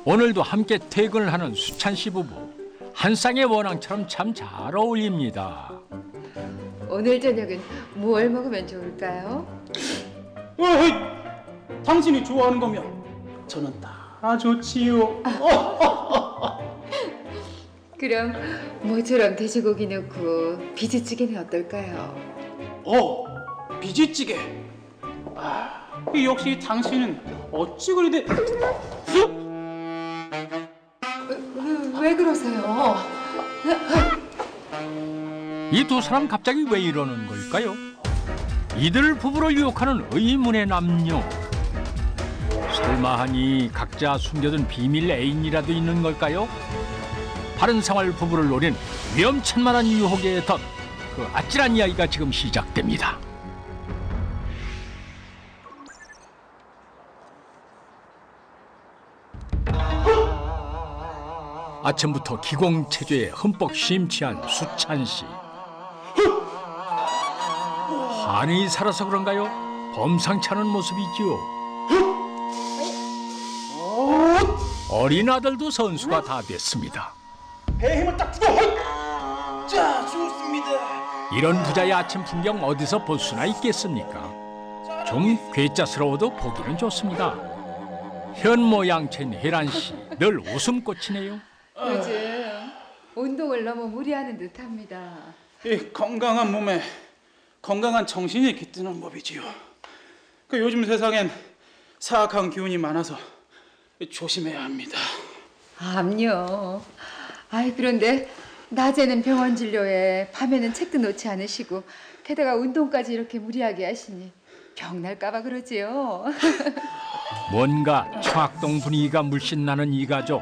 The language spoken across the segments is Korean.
오늘도 함께 퇴근을 하는 수찬 씨 부부. 한 쌍의 원앙처럼 참 잘 어울립니다. 오늘 저녁은 뭘 먹으면 좋을까요? 당신이 좋아하는 거면 저는 다 좋지요. 그럼 모처럼 돼지고기 넣고 비지찌개는 어떨까요? 비지찌개. 역시 당신은 어찌 그리 왜 그러세요? 이 두 사람 갑자기 왜 이러는 걸까요? 이들 부부를 유혹하는 의문의 남녀. 설마 하니 각자 숨겨둔 비밀 애인이라도 있는 걸까요? 바른 생활 부부를 노린 위험천만한 유혹의 덫. 그 아찔한 이야기가 지금 시작됩니다. 아침부터 기공체조에 흠뻑 심취한 수찬 씨. 한이 살아서 그런가요? 범상치 않은 모습이지요. 어린 아들도 선수가 다 됐습니다. 배에 힘을 딱 주고. 자, 좋습니다. 이런 부자의 아침 풍경 어디서 볼 수나 있겠습니까? 좀 괴짜스러워도 보기는 좋습니다. 현모양처인 혜란 씨, 늘 웃음꽃이네요. 요즘 운동을 너무 무리하는 듯합니다. 이 건강한 몸에 건강한 정신이 깃드는 법이지요. 그 요즘 세상엔 사악한 기운이 많아서 조심해야 합니다. 암요. 그런데 낮에는 병원 진료에 밤에는 책도 놓지 않으시고 게다가 운동까지 이렇게 무리하게 하시니 병 날까봐 그러지요. 뭔가 청학동 분위기가 물씬 나는 이 가족.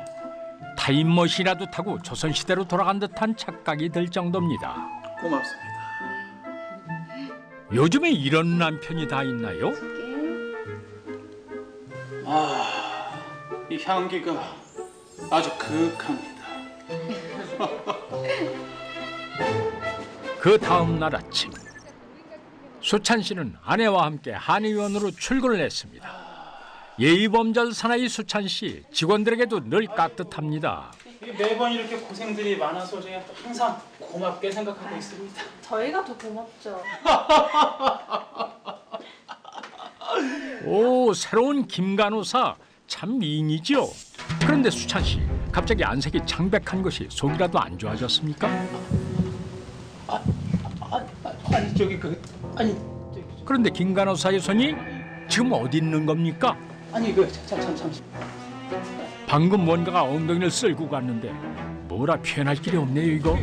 타임머신이라도 타고 조선시대로 돌아간 듯한 착각이 들 정도입니다. 고맙습니다. 요즘에 이런 남편이 다 있나요? 이 향기가 아주 그윽합니다. 그 다음 날 아침, 수찬 씨는 아내와 함께 한의원으로 출근을 했습니다. 예의범절 사나이 수찬 씨, 직원들에게도 늘 깍듯합니다. 매번 이렇게 고생들이 많아서 제가 항상 고맙게 생각하고 있습니다. 저희가 더 고맙죠. 오, 새로운 김간호사 참 미인이죠. 그런데 수찬 씨, 갑자기 안색이 창백한 것이 속이라도 안 좋아졌습니까? 그런데 김간호사의 손이 지금 어디 있는 겁니까? 잠시. 방금 뭔가가 엉덩이를 쓸고 갔는데 뭐라 표현할 길이 없네요, 이거.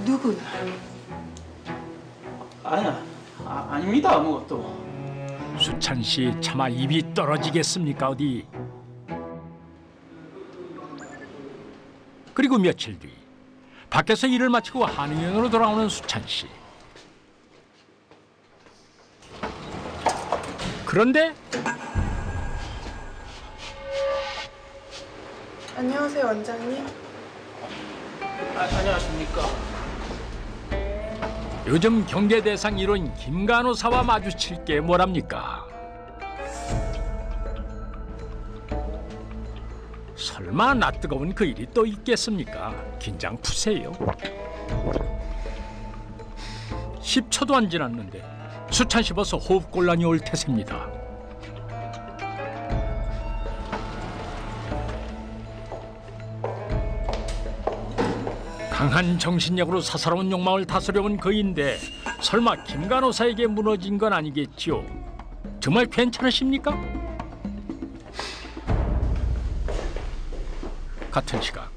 누구? 아닙니다, 아무것도. 수찬 씨 차마 입이 떨어지겠습니까, 어디? 그리고 며칠 뒤 밖에서 일을 마치고 한의원으로 돌아오는 수찬 씨. 그런데 안녕하세요, 원장님. 안녕하십니까. 요즘 경계 대상 1호인 김간호사와 마주칠 게 뭐랍니까? 설마 낯뜨거운 그 일이 또 있겠습니까? 긴장 푸세요. 10초도 안 지났는데 수찬 씨 벌써 호흡곤란이 올 태세입니다. 강한 정신력으로 사사로운 욕망을 다스려온 그인데 설마 김간호사에게 무너진 건 아니겠지요? 정말 괜찮으십니까? 같은 시각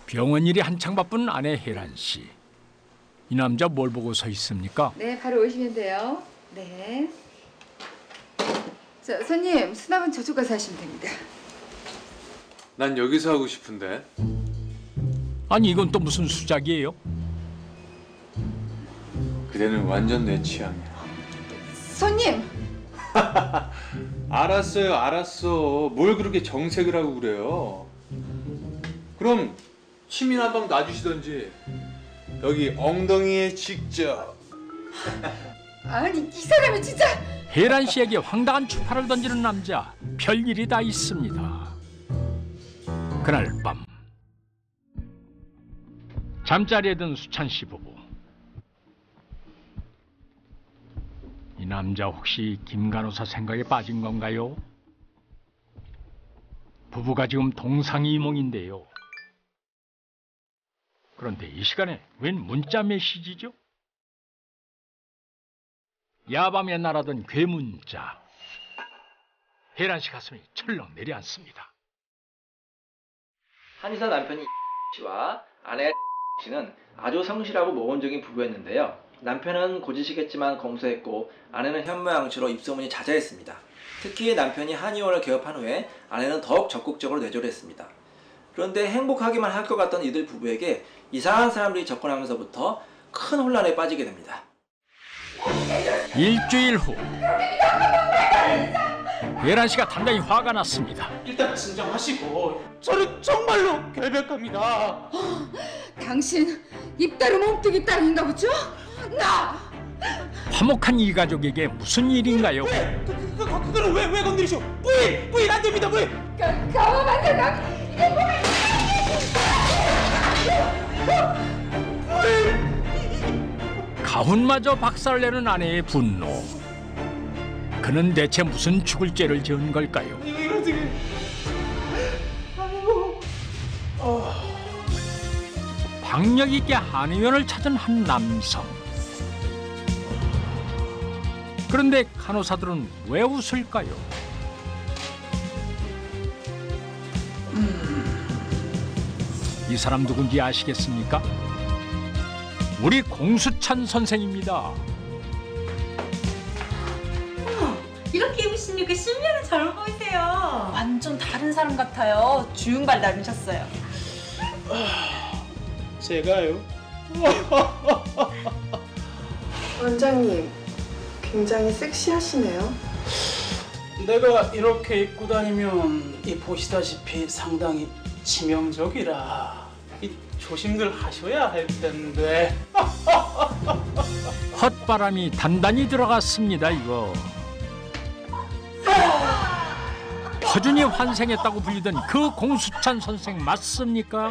병원 일이 한창 바쁜 아내 혜란 씨. 이 남자 뭘 보고 서 있습니까? 네, 바로 오시면 돼요. 네. 자, 손님, 수납은 저쪽 가서 하시면 됩니다. 난 여기서 하고 싶은데. 아니 이건 또 무슨 수작이에요? 그대는 완전 내 취향이야. 손님! 알았어요, 알았어. 뭘 그렇게 정색을 하고 그래요. 그럼 침이나 한방 놔주시던지. 여기 엉덩이에 직접. 아니, 이 사람이 진짜 혜란 씨에게 황당한 추파를 던지는 남자, 별일이 다 있습니다. 그날 밤 잠자리에 든 수찬 씨 부부. 이 남자 혹시 김 간호사 생각에 빠진 건가요? 부부가 지금 동상이몽인데요. 그런데 이 시간에 웬 문자 메시지죠? 야밤에 날아든 괴문자. 혜란 씨 가슴이 철렁 내려앉습니다. 한의사 남편이 씨와 아내 씨는 아주 성실하고 모범적인 부부였는데요. 남편은 고지식했지만 검소했고 아내는 현모양처로 입소문이 자자했습니다. 특히 남편이 한의원을 개업한 후에 아내는 더욱 적극적으로 내조를 했습니다. 그런데 행복하기만 할 것 같던 이들 부부에게 이상한 사람들이 접근하면서부터 큰 혼란에 빠지게 됩니다. 일주일 후 혜란 씨가 단단히 화가 났습니다. 일단 진정하시고 저는 정말로 결백합니다. 당신 입다루 몸뚱이 딸인가 보죠? 나! 화목한 이 가족에게 무슨 일인가요? 그거를 왜 건드리시오? 부인 안 됩니다 부인. 가만한 생각! 가훈마저 박살내는 아내의 분노. 그는 대체 무슨 죽을 죄를 지은 걸까요? 이거 지금 박력 있게 한의원을 찾은 한 남성. 그런데 간호사들은 왜 웃을까요? 이 사람 누군지 아시겠습니까? 우리 공수찬 선생입니다. 이렇게 입으시니까 10년은 젊어 보이세요. 완전 다른 사람 같아요. 주윤발 닮으셨어요. 제가요? 원장님, 굉장히 섹시하시네요. 내가 이렇게 입고 다니면 이 보시다시피 상당히 치명적이라 이 조심들 하셔야 할 텐데. 헛바람이 단단히 들어갔습니다. 이거 허준이 환생했다고 불리던 그 공수찬 선생 맞습니까?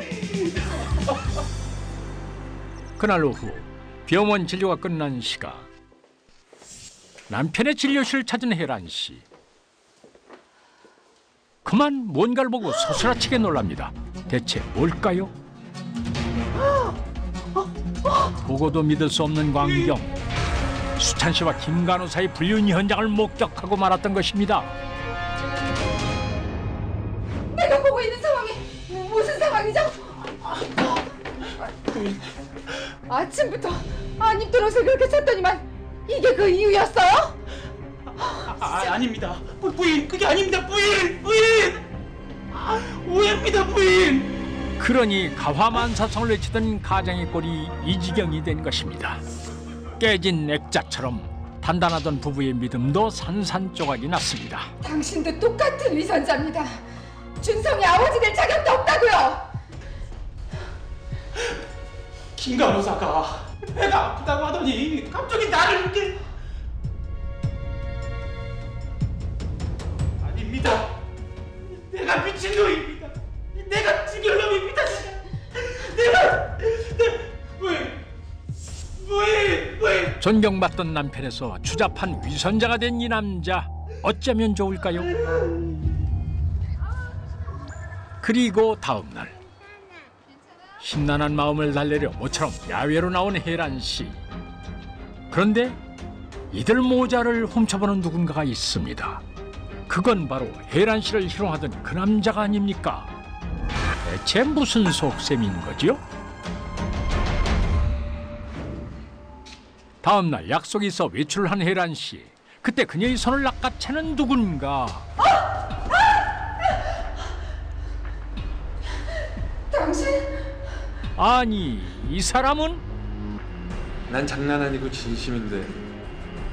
그날 오후 병원 진료가 끝난 시각, 남편의 진료실을 찾은 혜란 씨. 그만 뭔가를 보고 소스라치게 놀랍니다. 대체 뭘까요? 보고도 믿을 수 없는 광경. 수찬 씨와 김 간호사의 불륜 현장을 목격하고 말았던 것입니다. 내가 보고 있는 상황이 무슨 상황이죠? 아침부터 안 입던 옷을 그렇게 쳤더니만 이게 그 이유였어요? 아닙니다. 부인 그게 아닙니다. 부인 오해입니다 부인. 그러니 가화만사성을 외치던 가장의 꼴이 이 지경이 된 것입니다. 깨진 액자처럼 단단하던 부부의 믿음도 산산조각이 났습니다. 당신도 똑같은 위선자입니다. 준성이 아버지 될 자격도 없다고요. 김 간호사가 배가 아프다고 하더니 갑자기 나를 이렇게. 아닙니다. 내가 미친놈입니다. 내가 죽일 놈입니다. 부인. 존경받던 남편에서 추잡한 위선자가 된 이 남자, 어쩌면 좋을까요? 그리고 다음 날 심란한 마음을 달래려 모처럼 야외로 나온 혜란 씨. 그런데 이들 모자를 훔쳐보는 누군가가 있습니다. 그건 바로 혜란 씨를 희롱하던 그 남자가 아닙니까? 대체 무슨 속셈인 거죠? 다음 날 약속이 있어 외출을 한 혜란 씨. 그때 그녀의 손을 낚아채는 누군가. 당신? 아니, 이 사람은? 난 장난 아니고 진심인데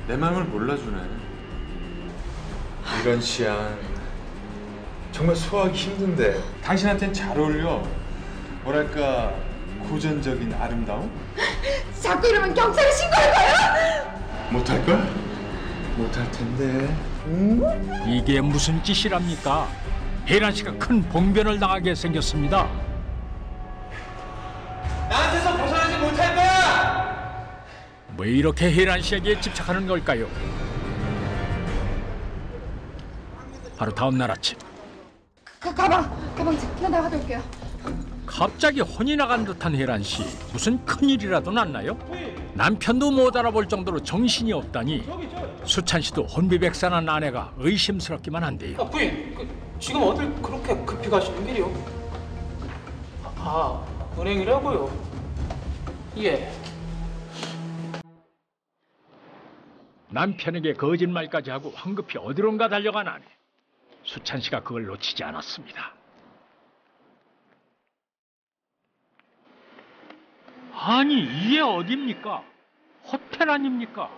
내 마음을 몰라주네. 이런 취향 정말 소화하기 힘든데 당신한텐 잘 어울려. 뭐랄까 고전적인 아름다움? 자꾸 이러면 경찰에 신고할 거야? 못할걸? 못할 텐데. 이게 무슨 짓이랍니까? 혜란 씨가 큰 봉변을 당하게 생겼습니다. 나한테서 벗어나지 못할 거야! 왜 이렇게 혜란 씨에게 집착하는 걸까요? 바로 다음 날 아침 가방 나 나가다 올게요. 갑자기 혼이 나간 듯한 혜란 씨. 무슨 큰일이라도 났나요? 남편도 못 알아볼 정도로 정신이 없다니 수찬 씨도 혼비백산한 아내가 의심스럽기만 한데요. 부인, 지금 어딜 그렇게 급히 가시는 길이요? 은행이라고요? 예. 남편에게 거짓말까지 하고 황급히 어디론가 달려간 아내. 수찬 씨가 그걸 놓치지 않았습니다. 아니, 이게 어딥니까? 호텔 아닙니까?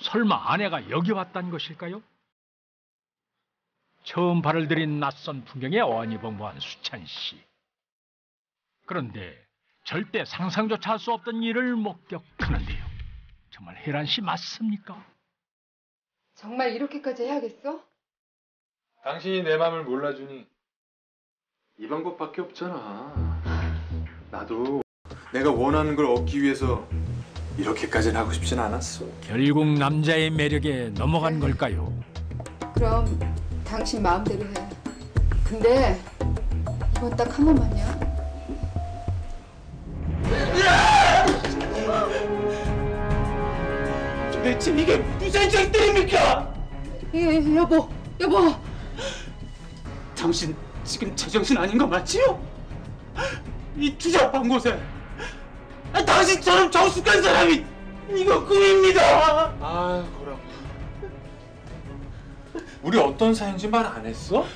설마 아내가 여기 왔다는 것일까요? 처음 발을 들인 낯선 풍경에 어안이벙벙한 수찬 씨. 그런데 절대 상상조차 할 수 없던 일을 목격하는데요. 정말 혜란 씨 맞습니까? 정말 이렇게까지 해야겠어? 당신이 내 마음을 몰라주니 이 방법밖에 없잖아. 나도 내가 원하는 걸 얻기 위해서 이렇게까지는 하고 싶진 않았어. 결국 남자의 매력에 넘어간 걸까요? 그럼 당신 마음대로 해. 근데 이건 딱 한 번만요. 도대체 이게 무슨 작들입니까? 여보. 당신 지금 제정신 아닌 거 맞지요? 이 투잡한 곳에 당신처럼 정숙한 사람이 이거 꿈입니다. 아, 그럼. 우리 어떤 사이인지 말 안 했어?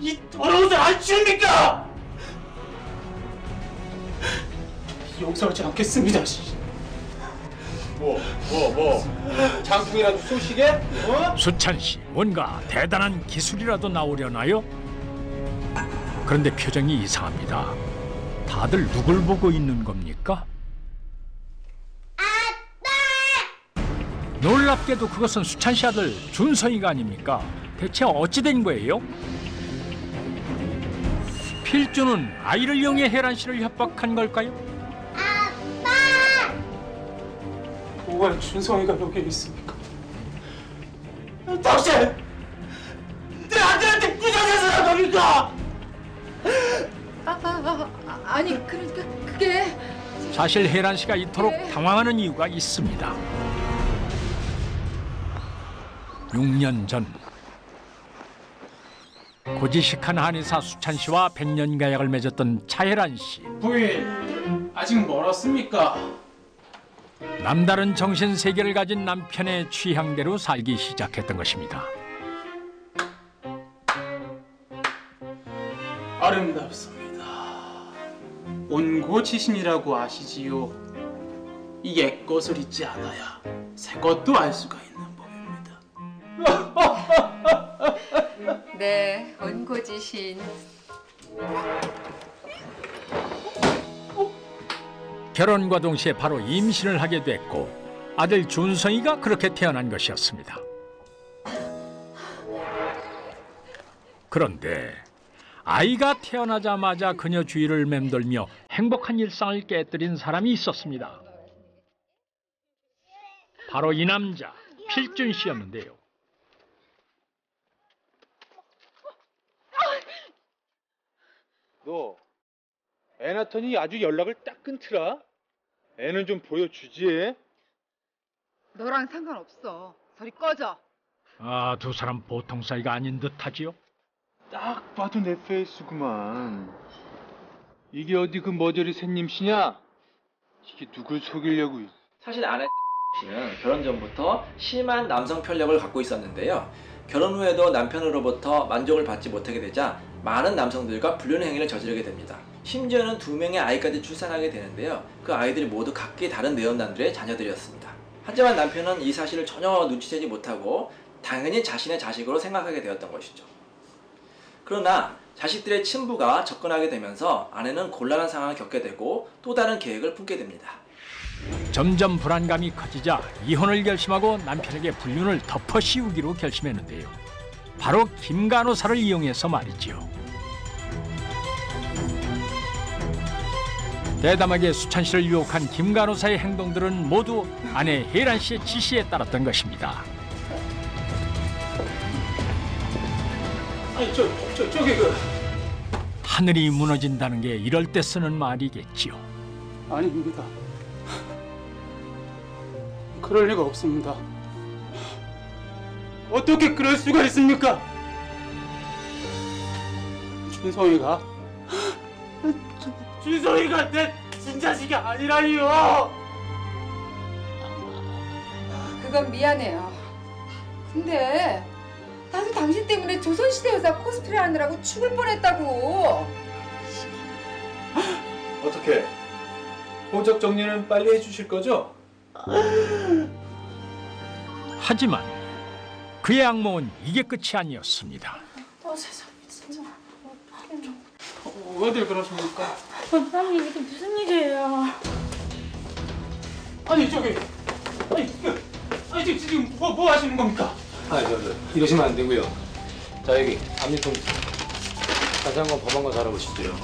이 더러운 옷을 안 치웁니까? 용서하지 않겠습니다. 뭐? 장풍이라도 쏘시게? 어? 수찬 씨, 뭔가 대단한 기술이라도 나오려나요? 그런데 표정이 이상합니다. 다들 누굴 보고 있는 겁니까? 아빠! 놀랍게도 그것은 수찬 씨 아들 준성이가 아닙니까? 대체 어찌 된 거예요? 필주는 아이를 이용해 혜란 씨를 협박한 걸까요? 뭐가 준성이가 여기 있습니까? 당신 내 아들한테 부정해서 한 겁니까? 아니 그러니까 그게 사실 혜란 씨가 이토록 당황하는 이유가 있습니다. 6년 전 고지식한 한의사 수찬 씨와 백년 가약을 맺었던 차혜란 씨. 부인, 아직 멀었습니까? 남다른 정신 세계를 가진 남편의 취향대로 살기 시작했던 것입니다. 아름답습니다. 온고지신이라고 아시지요? 이 옛것을 잊지 않아야 새것도 알 수가 있는 법입니다. 네, 원고지신. 결혼과 동시에 바로 임신을 하게 됐고 아들 준성이가 그렇게 태어난 것이었습니다. 그런데 아이가 태어나자마자 그녀 주위를 맴돌며 행복한 일상을 깨뜨린 사람이 있었습니다. 바로 이 남자, 필준 씨였는데요. 너 애 낳더니 아주 연락을 딱 끊더라. 애는 좀 보여주지. 너랑 상관없어. 저리 꺼져. 아, 두 사람 보통 사이가 아닌 듯하지요? 딱 봐도 내 페이스구만. 이게 어디 그 머저리 샌님씨냐? 이게 누굴 속이려고. 사실 아내 씨는 결혼 전부터 심한 남성 편력을 갖고 있었는데요. 결혼 후에도 남편으로부터 만족을 받지 못하게 되자 많은 남성들과 불륜 행위를 저지르게 됩니다. 심지어는 2명의 아이까지 출산하게 되는데요. 그 아이들이 모두 각기 다른 내연남들의 자녀들이었습니다. 하지만 남편은 이 사실을 전혀 눈치채지 못하고 당연히 자신의 자식으로 생각하게 되었던 것이죠. 그러나 자식들의 친부가 접근하게 되면서 아내는 곤란한 상황을 겪게 되고 또 다른 계획을 품게 됩니다. 점점 불안감이 커지자 이혼을 결심하고 남편에게 불륜을 덮어씌우기로 결심했는데요. 바로 김 간호사를 이용해서 말이지요. 대담하게 수찬 씨를 유혹한 김 간호사의 행동들은 모두 아내 혜란 씨의 지시에 따랐던 것입니다. 아니 저기 하늘이 무너진다는 게 이럴 때 쓰는 말이겠지요. 아닙니다. 그럴 리가 없습니다. 어떻게 그럴 수가 있습니까? 준성이가 내 친자식이 아니라니요. 그건 미안해요. 근데 나도 당신 때문에 조선시대 여사 코스프레 하느라고 죽을 뻔했다고. 어떻게? 호적 정리는 빨리 해주실 거죠? 하지만 그의 악몽은 이게 끝이 아니었습니다. 세상에 진짜. 왜들 그러십니까? 원장님 이게 무슨 일이에요? 아니 지금 뭐 하시는 겁니까? 이러시면 안 되고요. 자 여기 압류통 다시 한번 법 한번 알아보시죠.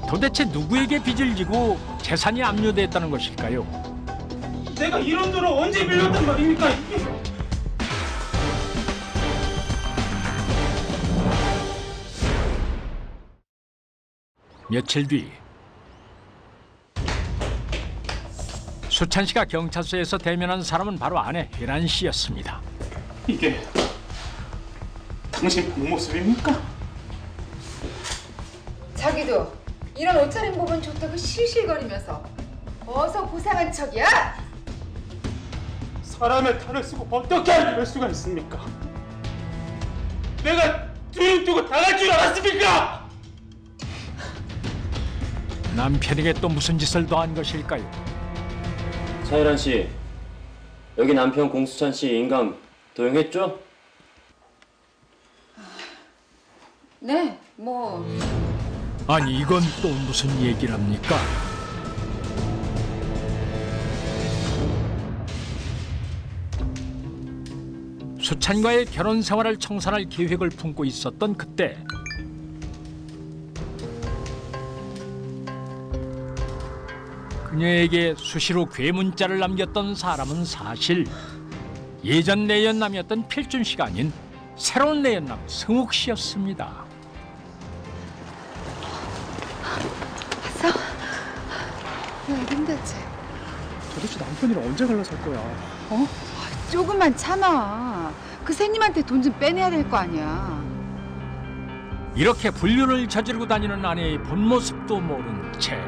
도대체 누구에게 빚을 지고 재산이 압류됐다는 것일까요? 내가 이런 돈을 언제 빌렸단 말입니까? 며칠 뒤 수찬 씨가 경찰서에서 대면한 사람은 바로 아내 혜란 씨였습니다. 이게 당신 본 모습입니까? 자기도 이런 옷차림 보면 좋다고 실실거리면서 어서 고상한 척이야? 사람의 탈을 쓰고 어떻게 이럴 수가 있습니까? 내가 두둑 두고 당할 줄 알았습니까? 남편에게 또 무슨 짓을 더한 것일까요? 차혜란 씨, 여기 남편 공수찬 씨 인감 도용했죠? 네, 뭐 아니 이건 또 무슨 얘기랍니까? 수찬과의 결혼 생활을 청산할 계획을 품고 있었던 그때 그녀에게 수시로 괴문자를 남겼던 사람은 사실 예전 내연남이었던 필준 씨가 아닌 새로운 내연남 승욱 씨였습니다. 왔어? 왜 근대체? 도대체 남편이랑 언제 갈라설 거야? 어? 조금만 참아. 그 새님한테 돈 좀 빼내야 될 거 아니야. 이렇게 불륜을 저지르고 다니는 아내의 본 모습도 모른 채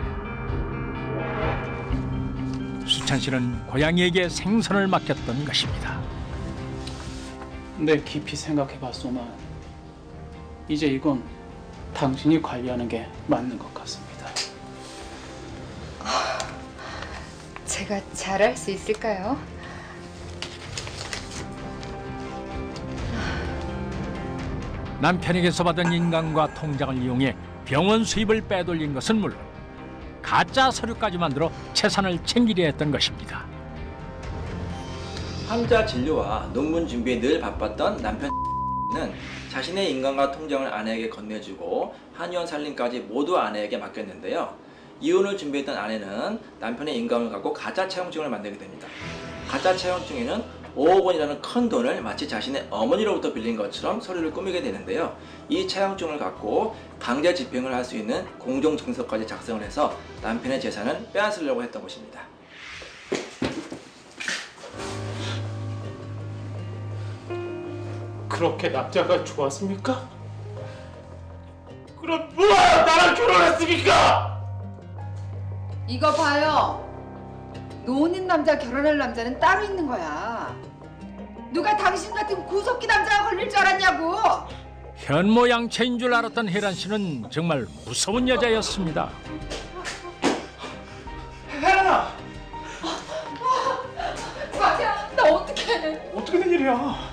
수찬 씨는 고양이에게 생선을 맡겼던 것입니다. 내 깊이 생각해봤소만 이제 이건 당신이 관리하는 게 맞는 것 같습니다. 제가 잘할 수 있을까요? 남편에게서 받은 인감과 통장을 이용해 병원 수입을 빼돌린 것은 물론 가짜 서류까지 만들어 재산을 챙기려 했던 것입니다. 환자 진료와 논문 준비에 늘 바빴던 남편은 자신의 인감과 통장을 아내에게 건네주고 한의원 살림까지 모두 아내에게 맡겼는데요. 이혼을 준비했던 아내는 남편의 인감을 갖고 가짜 채용증을 만들게 됩니다. 가짜 채용증에는 5억 원이라는 큰 돈을 마치 자신의 어머니로부터 빌린 것처럼 서류를 꾸미게 되는데요. 이 채용증을 갖고 강제 집행을 할 수 있는 공정증서까지 작성을 해서 남편의 재산을 빼앗으려고 했던 것입니다. 그렇게 남자가 좋았습니까? 그럼 뭐하러 나랑 결혼했습니까? 이거 봐요. 노는 남자 결혼할 남자는 따로 있는 거야. 누가 당신 같은 구석기 남자가 걸릴 줄 알았냐고. 현모양처인 줄 알았던 혜란 씨는 정말 무서운 여자였습니다. 혜란아! 자기야, 나 어떡해. 어떻게 된 일이야?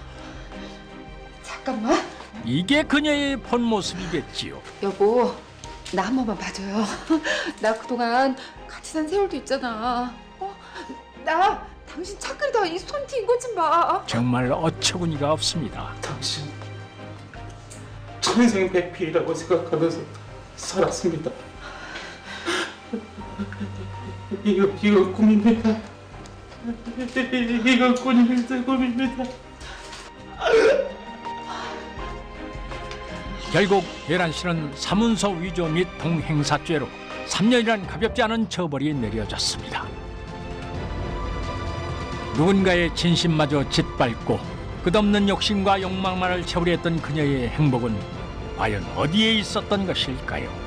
잠깐만. 이게 그녀의 본 모습이겠지요. 여보, 나 한 번만 봐줘요. 나 그동안 같이 산 세월도 있잖아. 나 당신 차끌다 이 손 튄 것 좀 봐. 정말 어처구니가 없습니다. 당신 천생백피라고 생각하면서 살았습니다. 이거 꿈입니다. 이거 꿈입니다. 결국 계란 씨는 사문서 위조 및 동행사죄로 3년이란 가볍지 않은 처벌이 내려졌습니다. 누군가의 진심마저 짓밟고 끝없는 욕심과 욕망만을 채우려 했던 그녀의 행복은 과연 어디에 있었던 것일까요?